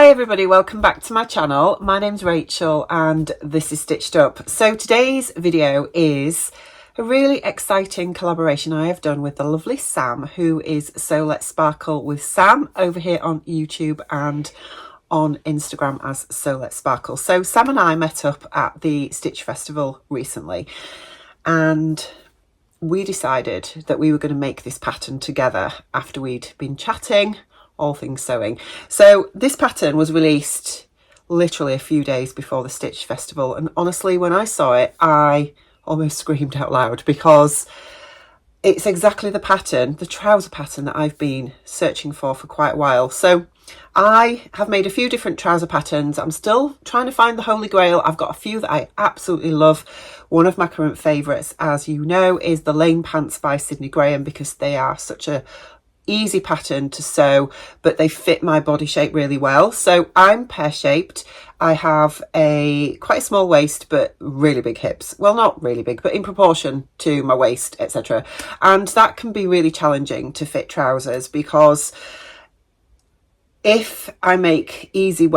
Hi everybody, welcome back to my channel. My name's Rachel and this is Stitched Up. So today's video is a really exciting collaboration I have done with the lovely Sam, who is So Let's Sparkle with Sam over here on YouTube and on Instagram as So Let's Sparkle. So Sam and I met up at the Stitch Festival recently and we decided that we were going to make this pattern together after we'd been chatting all things sewing. So this pattern was released literally a few days before the Stitch Festival, and honestly when I saw it I almost screamed out loud because it's exactly the pattern, the trouser pattern, that I've been searching for quite a while. So I have made a few different trouser patterns. I'm still trying to find the holy grail. I've got a few that I absolutely love. One of my current favourites, as you know, is the Lane Pants by Sydney Graham, because they are such a easy pattern to sew, but they fit my body shape really well. So I'm pear-shaped. I have quite a small waist but really big hips. Well, not really big, but in proportion to my waist, etc. And that can be really challenging to fit trousers, because if I make easy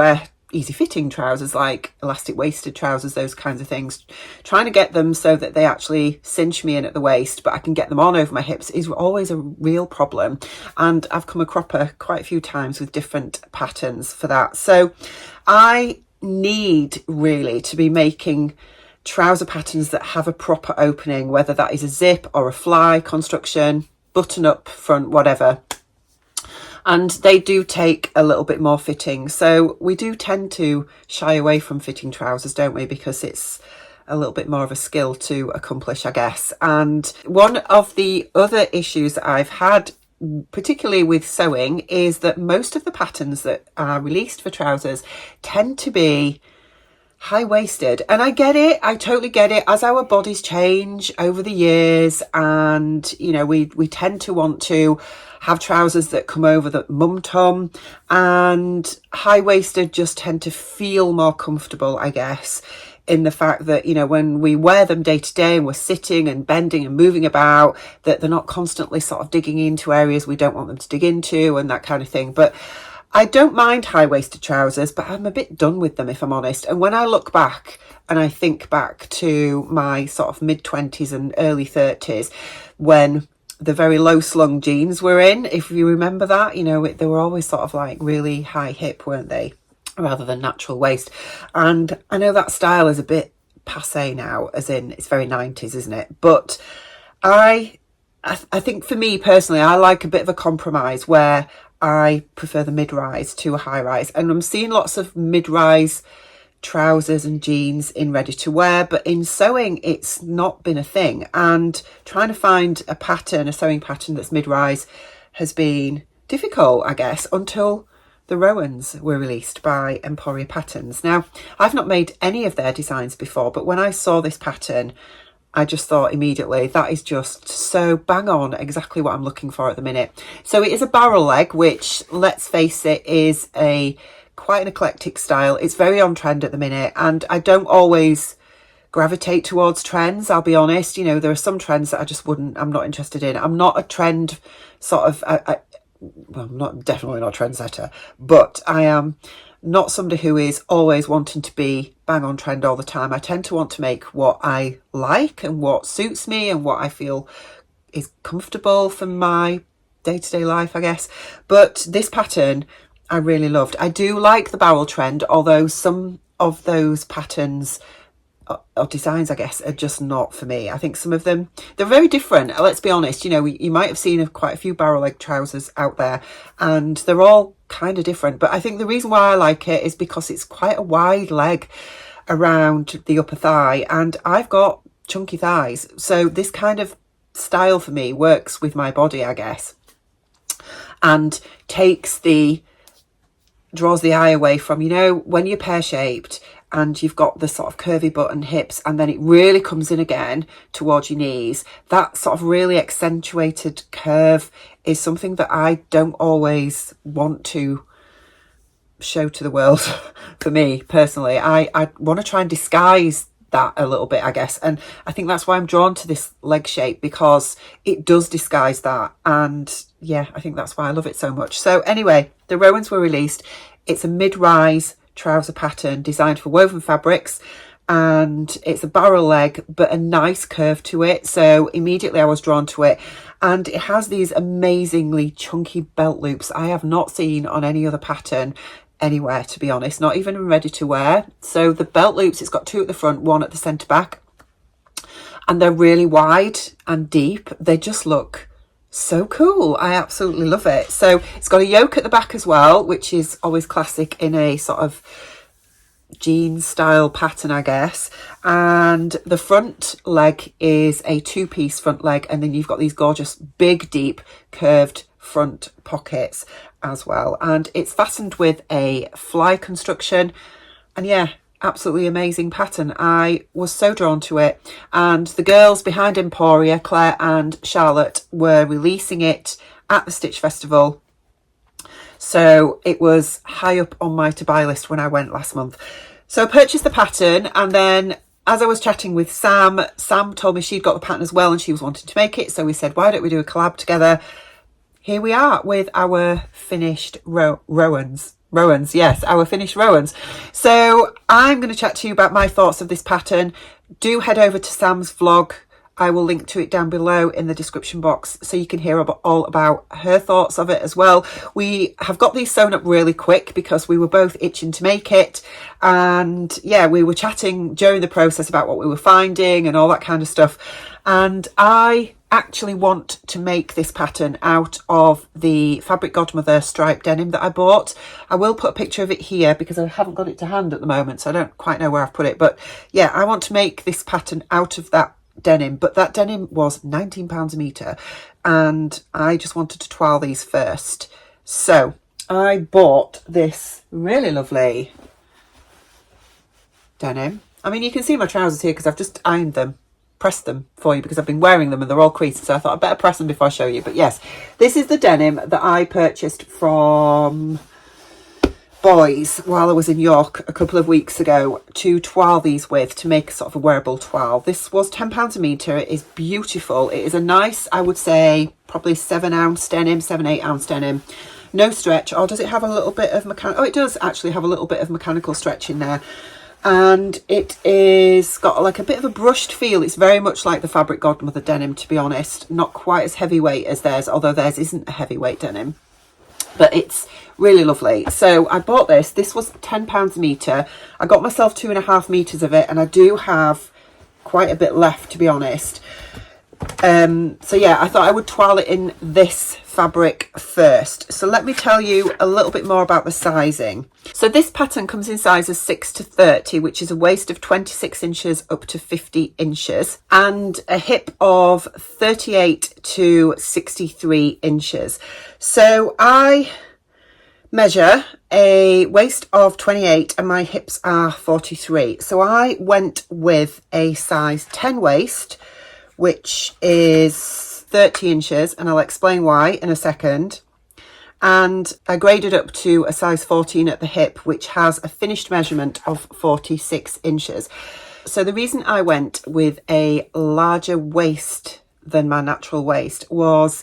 fitting trousers like elastic waisted trousers, those kinds of things, trying to get them so that they actually cinch me in at the waist but I can get them on over my hips is always a real problem, and I've come a cropper quite a few times with different patterns for that. So I need really to be making trouser patterns that have a proper opening, whether that is a zip or a fly construction, button up front, whatever. And they do take a little bit more fitting. So we do tend to shy away from fitting trousers, don't we? Because it's a little bit more of a skill to accomplish, I guess. And one of the other issues that I've had, particularly with sewing, is that most of the patterns that are released for trousers tend to be high-waisted. And I get it, I totally get it. As our bodies change over the years, and you know, we tend to want to have trousers that come over the mum tum, and high-waisted just tend to feel more comfortable, I guess, in the fact that, you know, when we wear them day to day and we're sitting and bending and moving about, that they're not constantly sort of digging into areas we don't want them to dig into and that kind of thing. But I don't mind high-waisted trousers, but I'm a bit done with them, if I'm honest. And when I look back and I think back to my sort of mid-20s and early 30s, when the very low slung jeans were in, if you remember that, you know, they were always sort of like really high hip, weren't they, rather than natural waist. And I know that style is a bit passé now, as in it's very 90s, isn't it? But I think for me personally, I like a bit of a compromise where I prefer the mid-rise to a high-rise, and I'm seeing lots of mid-rise trousers and jeans in ready to wear, but in sewing it's not been a thing, and trying to find a pattern, a sewing pattern that's mid-rise, has been difficult, I guess, until the Roans were released by Emporia Patterns. Now, I've not made any of their designs before, but when I saw this pattern I just thought immediately, that is just so bang on, exactly what I'm looking for at the minute. So it is a barrel leg, which, let's face it, is quite an eclectic style. It's very on trend at the minute, and I don't always gravitate towards trends, I'll be honest. You know, there are some trends that I'm not interested in. I'm not a trend sort of, well, I'm definitely not a trendsetter, but I am not somebody who is always wanting to be bang on trend all the time. I tend to want to make what I like and what suits me and what I feel is comfortable for my day-to-day life, I guess. But this pattern I really loved. I do like the barrel trend, although some of those patterns or designs, I guess, are just not for me. I think some of them, they're very different. Let's be honest, you know, you might have seen quite a few barrel leg trousers out there, and they're all kind of different. But I think the reason why I like it is because it's quite a wide leg around the upper thigh, and I've got chunky thighs. So this kind of style for me works with my body, I guess, and draws the eye away from, you know, when you're pear-shaped and you've got the sort of curvy butt and hips, and then it really comes in again towards your knees, that sort of really accentuated curve is something that I don't always want to show to the world. For me personally, I want to try and disguise that a little bit, I guess, and I think that's why I'm drawn to this leg shape, because it does disguise that. And yeah, I think that's why I love it so much. So anyway, the Roans were released It's a mid-rise trouser pattern designed for woven fabrics, and it's a barrel leg but a nice curve to it, so immediately I was drawn to it. And it has these amazingly chunky belt loops I have not seen on any other pattern anywhere, to be honest, not even in ready to wear. So the belt loops, it's got 2 at the front, 1 at the centre back, and they're really wide and deep. They just look so cool. I absolutely love it. So it's got a yoke at the back as well, which is always classic in a sort of jean style pattern, I guess. And the front leg is a 2-piece front leg, and then you've got these gorgeous big deep curved front pockets as well, and it's fastened with a fly construction. And yeah, absolutely amazing pattern. I was so drawn to it, and the girls behind Emporia, Claire and Charlotte, were releasing it at the Stitch Festival, so it was high up on my to buy list when I went last month. So I purchased the pattern, and then as I was chatting with Sam told me she'd got the pattern as well and she was wanting to make it, so we said, why don't we do a collab together? Here we are with our finished Roans, yes, our finished Roans. So I'm going to chat to you about my thoughts of this pattern. Do head over to Sam's vlog. I will link to it down below in the description box so you can hear all about her thoughts of it as well. We have got these sewn up really quick because we were both itching to make it. And yeah, we were chatting during the process about what we were finding and all that kind of stuff. And I actually want to make this pattern out of the Fabric Godmother striped denim that I bought. I will put a picture of it here because I haven't got it to hand at the moment, so I don't quite know where I've put it. But yeah, I want to make this pattern out of that denim, but that denim was £19 a metre, and I just wanted to twirl these first. So I bought this really lovely denim. I mean, you can see my trousers here because I've just ironed them, pressed them for you because I've been wearing them and they're all creased, so I thought I'd better press them before I show you. But yes, this is the denim that I purchased from Boys while I was in York a couple of weeks ago to twirl these with, to make sort of a wearable twirl. This was £10 a metre. It is beautiful. It is a nice, I would say, probably 7-ounce denim, 7-8 ounce denim. No stretch. Or does it have a little bit of mechanical? Oh, it does actually have a little bit of mechanical stretch in there. And it is got like a bit of a brushed feel. It's very much like the Fabric Godmother denim, to be honest. Not quite as heavyweight as theirs, although theirs isn't a heavyweight denim. But it's really lovely. So I bought this. This was £10 a metre. I got myself 2.5 metres of it, and I do have quite a bit left, to be honest. So yeah, I thought I would twirl it in this fabric first. So let me tell you a little bit more about the sizing. So this pattern comes in sizes 6 to 30, which is a waist of 26 inches up to 50 inches and a hip of 38 to 63 inches. So I measure a waist of 28 and my hips are 43. So I went with a size 10 waist, which is 30 inches, and I'll explain why in a second. And I graded up to a size 14 at the hip, which has a finished measurement of 46 inches. So the reason I went with a larger waist than my natural waist was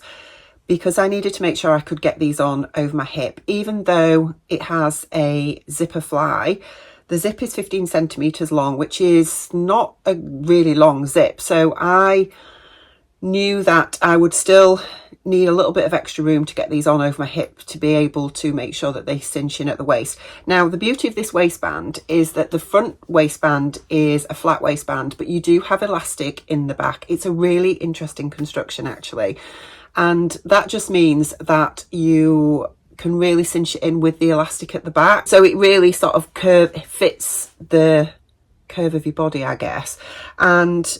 because I needed to make sure I could get these on over my hip. Even though it has a zipper fly, the zip is 15 centimetres long, which is not a really long zip. So I knew that I would still need a little bit of extra room to get these on over my hip to be able to make sure that they cinch in at the waist. Now, the beauty of this waistband is that the front waistband is a flat waistband, but you do have elastic in the back. It's a really interesting construction, actually. And that just means that you can really cinch it in with the elastic at the back. So it really sort of fits the curve of your body, I guess. And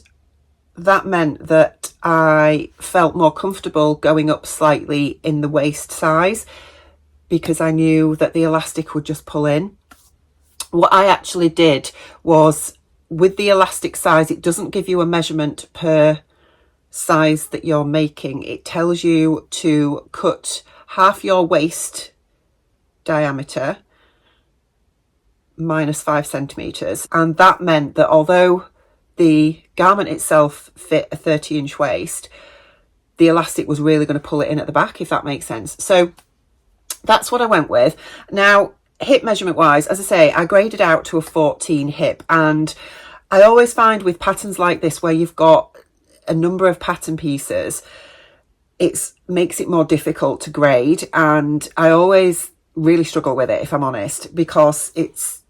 that meant that I felt more comfortable going up slightly in the waist size because I knew that the elastic would just pull in. What I actually did was, with the elastic size, it doesn't give you a measurement per size that you're making. It tells you to cut half your waist diameter minus 5 centimetres. And that meant that although the garment itself fit a 30-inch waist, the elastic was really going to pull it in at the back, if that makes sense. So that's what I went with. Now, hip measurement wise, as I say, I graded out to a 14 hip, and I always find with patterns like this where you've got a number of pattern pieces, it makes it more difficult to grade, and I always really struggle with it, if I'm honest, because it's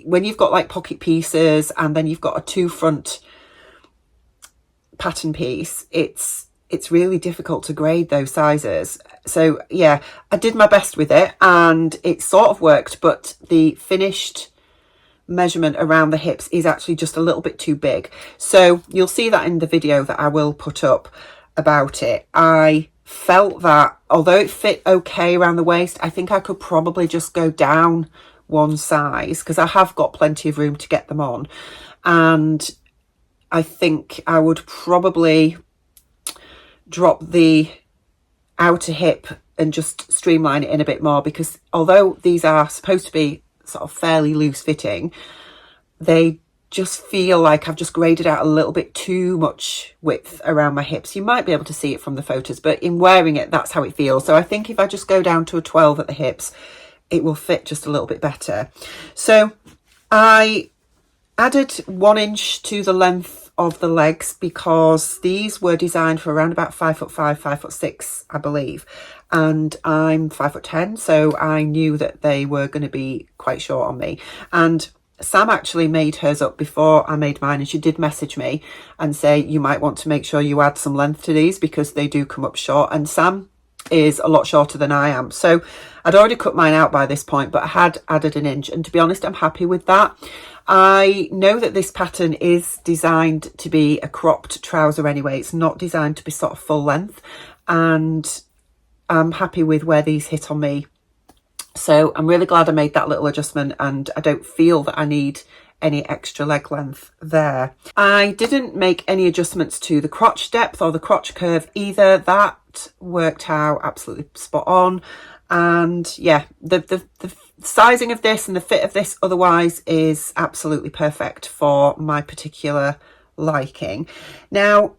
when you've got like pocket pieces and then you've got a 2 front pattern piece, it's really difficult to grade those sizes. So yeah, I did my best with it and it sort of worked, but the finished measurement around the hips is actually just a little bit too big. So you'll see that in the video that I will put up about it. I felt that although it fit okay around the waist, I think I could probably just go down one size because I have got plenty of room to get them on, and I think I would probably drop the outer hip and just streamline it in a bit more, because although these are supposed to be sort of fairly loose fitting, they just feel like I've just graded out a little bit too much width around my hips. You might be able to see it from the photos, but in wearing it, that's how it feels. So I think if I just go down to a 12 at the hips, it will fit just a little bit better. So I added 1 inch to the length of the legs because these were designed for around about 5'5", 5'6", I believe, and I'm 5'10", so I knew that they were going to be quite short on me. And Sam actually made hers up before I made mine, and she did message me and say you might want to make sure you add some length to these because they do come up short, and Sam is a lot shorter than I am. So I'd already cut mine out by this point, but I had added 1 inch, and to be honest, I'm happy with that. I know that this pattern is designed to be a cropped trouser anyway. It's not designed to be sort of full length, and I'm happy with where these hit on me. So I'm really glad I made that little adjustment, and I don't feel that I need any extra leg length there. I didn't make any adjustments to the crotch depth or the crotch curve either. That worked out absolutely spot on. And yeah, the sizing of this and the fit of this otherwise is absolutely perfect for my particular liking. Now,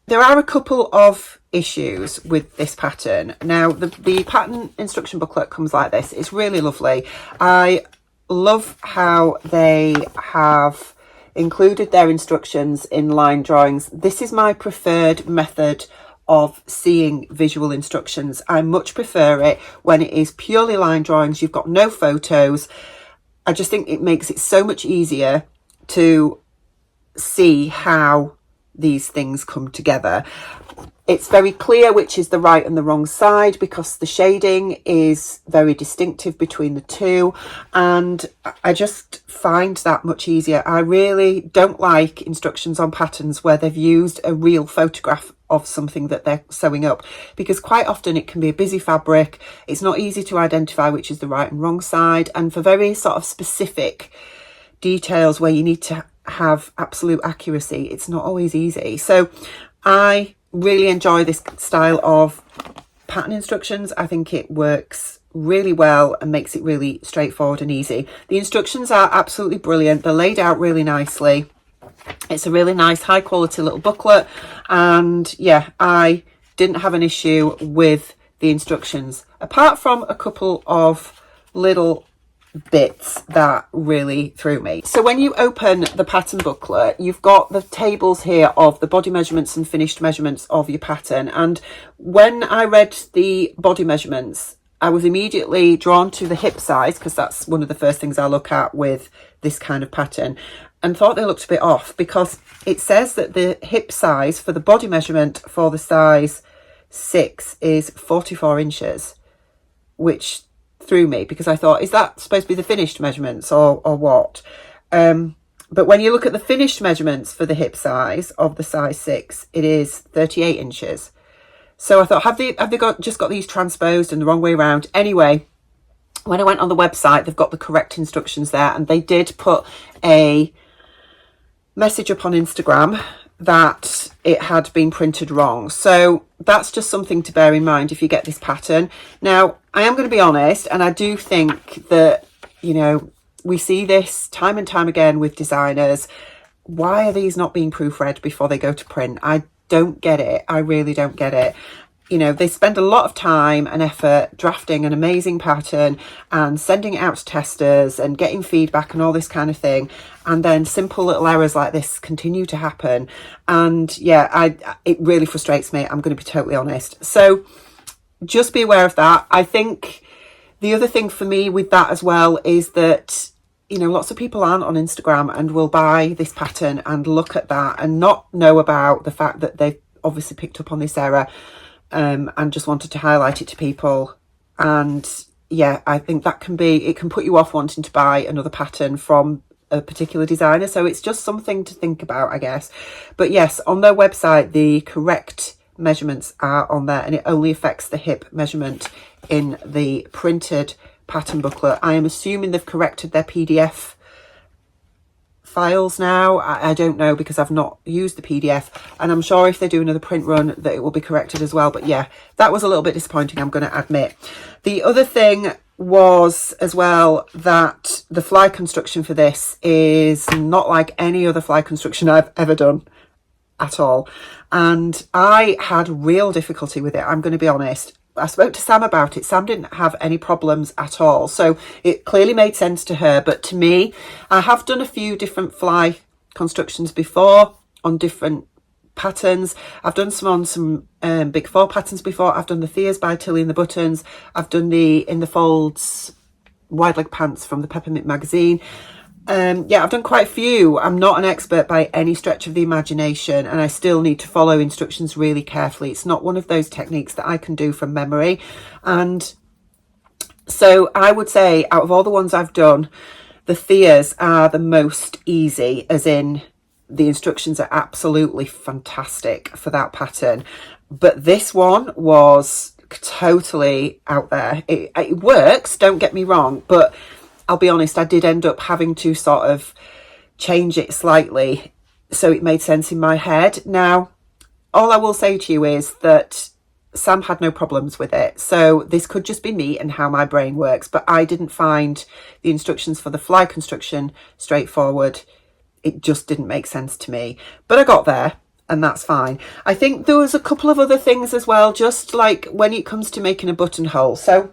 there are a couple of issues with this pattern. Now, the pattern instruction booklet comes like this. It's really lovely. I love how they have included their instructions in line drawings. This is my preferred method of seeing visual instructions. I much prefer it when it is purely line drawings. You've got no photos. I just think it makes it so much easier to see how these things come together. It's very clear which is the right and the wrong side because the shading is very distinctive between the two, and I just find that much easier. I really don't like instructions on patterns where they've used a real photograph of something that they're sewing up, because quite often it can be a busy fabric. It's not easy to identify which is the right and wrong side, and for very sort of specific details where you need to have absolute accuracy, it's not always easy. So I really enjoy this style of pattern instructions. I think it works really well and makes it really straightforward and easy. The instructions are absolutely brilliant. They're laid out really nicely. It's a really nice high quality little booklet, and yeah, I didn't have an issue with the instructions apart from a couple of little bits that really threw me. So when you open the pattern booklet, you've got the tables here of the body measurements and finished measurements of your pattern, and when I read the body measurements, I was immediately drawn to the hip size because that's one of the first things I look at with this kind of pattern, and thought they looked a bit off because it says that the hip size for the body measurement for the size 6 is 44 inches, which threw me because I thought, is that supposed to be the finished measurements or what? But when you look at the finished measurements for the hip size of the size 6, it is 38 inches. So I thought, have they just got these transposed and the wrong way around? Anyway, when I went on the website, they've got the correct instructions there, and they did put a message up on Instagram that it had been printed wrong. So that's just something to bear in mind if you get this pattern. Now, I am going to be honest, and I do think that, you know, we see this time and time again with designers. Why are these not being proofread before they go to print? I don't get it. I really don't get it. you know, they spend a lot of time and effort drafting an amazing pattern and sending it out to testers and getting feedback and all this kind of thing. And then simple little errors like this continue to happen. And yeah, it really frustrates me. I'm going to be totally honest. So just be aware of that. I think the other thing for me with that as well is that, you know, lots of people aren't on Instagram and will buy this pattern and look at that and not know about the fact that they've obviously picked up on this error. And just wanted to highlight it to people. And yeah, I think that it can put you off wanting to buy another pattern from a particular designer. So it's just something to think about, I guess. But yes, on their website, the correct measurements are on there, and it only affects the hip measurement in the printed pattern booklet. I am assuming they've corrected their PDF files now. I don't know, because I've not used the PDF, and I'm sure if they do another print run that it will be corrected as well. But yeah, that was a little bit disappointing, I'm going to admit. The other thing was as well that the fly construction for this is not like any other fly construction I've ever done at all, and I had real difficulty with it, I'm going to be honest. I spoke to Sam about it. Sam didn't have any problems at all. So it clearly made sense to her. But to me, I have done a few different fly constructions before on different patterns. I've done some on some big four patterns before. I've done the Theas by Tilly in the buttons. I've done the in the folds wide leg pants from the Peppermint magazine. Yeah, I've done quite a few. I'm not an expert by any stretch of the imagination, and I still need to follow instructions really carefully. It's not one of those techniques that I can do from memory. And so I would say out of all the ones I've done, the Theas are the most easy, as in the instructions are absolutely fantastic for that pattern. But this one was totally out there. It works, don't get me wrong, but I'll be honest, I did end up having to sort of change it slightly so it made sense in my head. Now, all I will say to you is that Sam had no problems with it. So this could just be me and how my brain works, but I didn't find the instructions for the fly construction straightforward. It just didn't make sense to me, but I got there, and that's fine. I think there was a couple of other things as well, just like when it comes to making a buttonhole. So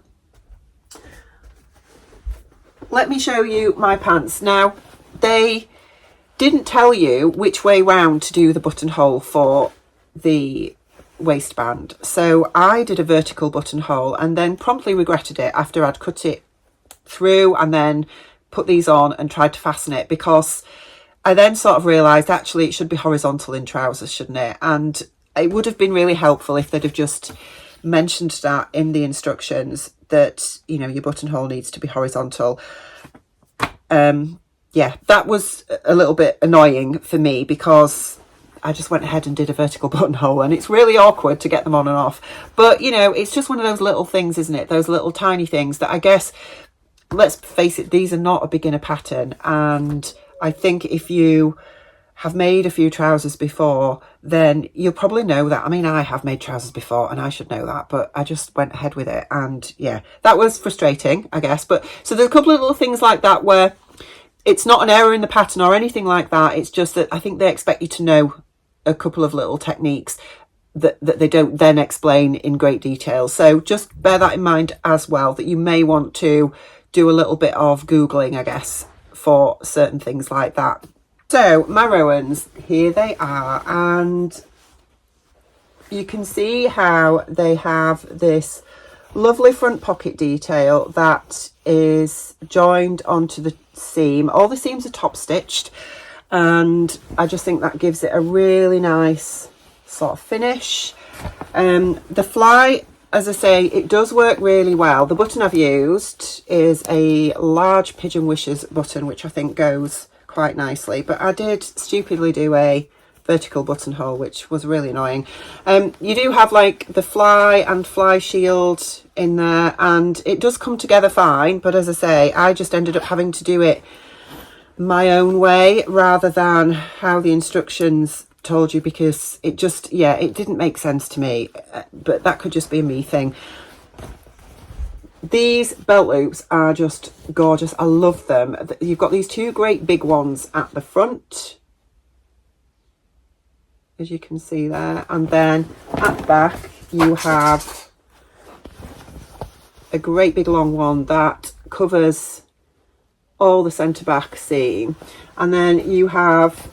let me show you my pants. Now, they didn't tell you which way round to do the buttonhole for the waistband. So I did a vertical buttonhole and then promptly regretted it after I'd cut it through and then put these on and tried to fasten it, because I then sort of realised actually it should be horizontal in trousers, shouldn't it? And it would have been really helpful if they'd have just mentioned that in the instructions, that, you know, your buttonhole needs to be horizontal. Yeah, that was a little bit annoying for me, because I just went ahead and did a vertical buttonhole, and it's really awkward to get them on and off. But, you know, it's just one of those little things, isn't it? Those little tiny things that, I guess, let's face it, these are not a beginner pattern. And I think if you have made a few trousers before, then you'll probably know that. I mean, I have made trousers before and I should know that, but I just went ahead with it. And yeah, that was frustrating, I guess. But so there's a couple of little things like that where it's not an error in the pattern or anything like that. It's just that I think they expect you to know a couple of little techniques that they don't then explain in great detail. So just bear that in mind as well, that you may want to do a little bit of Googling, I guess, for certain things like that. So my Roans, here they are, and you can see how they have this lovely front pocket detail that is joined onto the seam. All the seams are top stitched, and I just think that gives it a really nice sort of finish. The fly, as I say, it does work really well. The button I've used is a large Pigeon Wishes button, which I think goes quite nicely, but I did stupidly do a vertical buttonhole, which was really annoying. You do have like the fly and fly shield in there, and it does come together fine, but as I say, I just ended up having to do it my own way rather than how the instructions told you, because it just, yeah, it didn't make sense to me, but that could just be a me thing. These belt loops are just gorgeous. I love them. You've got these two great big ones at the front, as you can see there, and then at the back you have a great big long one that covers all the centre back seam, and then you have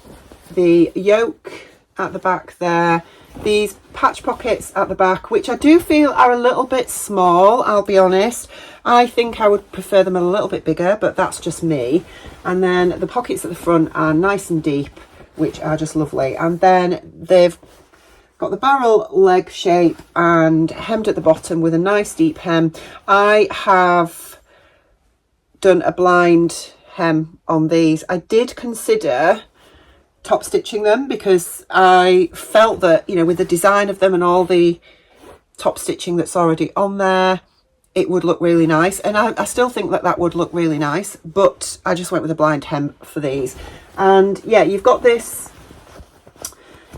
the yoke at the back there, these patch pockets at the back, which I do feel are a little bit small, I'll be honest. I think I would prefer them a little bit bigger, but that's just me. And then the pockets at the front are nice and deep, which are just lovely. And then they've got the barrel leg shape and hemmed at the bottom with a nice deep hem. I have done a blind hem on these. I did consider top stitching them because I felt that, you know, with the design of them and all the top stitching that's already on there, it would look really nice. And I still think that that would look really nice, but I just went with a blind hem for these. And yeah, you've got this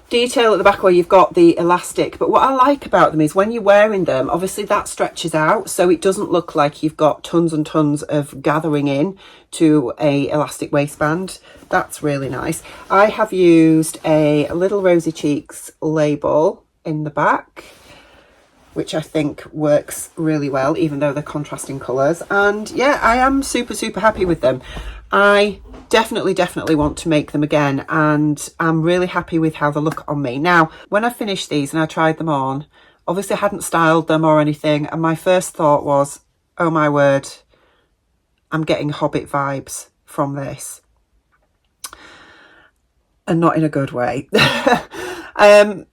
detail at the back where you've got the elastic, but what I like about them is when you're wearing them, obviously that stretches out, so it doesn't look like you've got tons and tons of gathering in to a elastic waistband. That's really nice. I have used a Little Rosy Cheeks label in the back, which I think works really well, even though they're contrasting colours. And yeah, I am super happy with them. I definitely want to make them again, and I'm really happy with how they look on me. Now, when I finished these and I tried them on, obviously I hadn't styled them or anything, and my first thought was, oh my word, I'm getting Hobbit vibes from this. And not in a good way.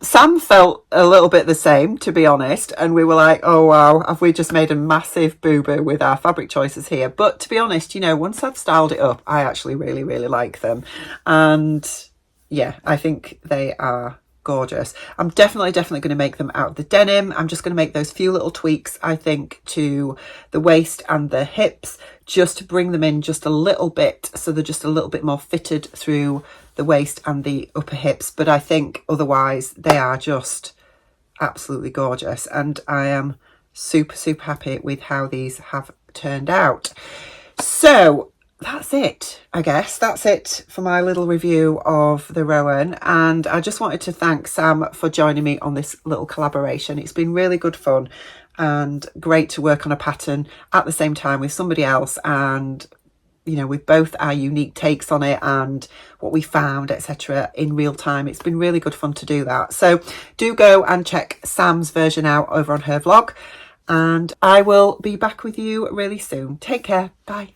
Sam felt a little bit the same, to be honest, and we were like, oh wow, have we just made a massive boo-boo with our fabric choices here? But to be honest, you know, once I've styled it up, I actually really like them. And yeah, I think they are gorgeous. I'm definitely going to make them out of the denim. I'm just going to make those few little tweaks, I think, to the waist and the hips, just to bring them in just a little bit, so they're just a little bit more fitted through the waist and the upper hips. But I think otherwise they are just absolutely gorgeous, and I am super happy with how these have turned out. So that's it, I guess. That's it for my little review of the Roan, and I just wanted to thank Sam for joining me on this little collaboration. It's been really good fun and great to work on a pattern at the same time with somebody else, and you know, with both our unique takes on it and what we found, etc., in real time. It's been really good fun to do that. So do go and check Sam's version out over on her vlog, and I will be back with you really soon. Take care. Bye.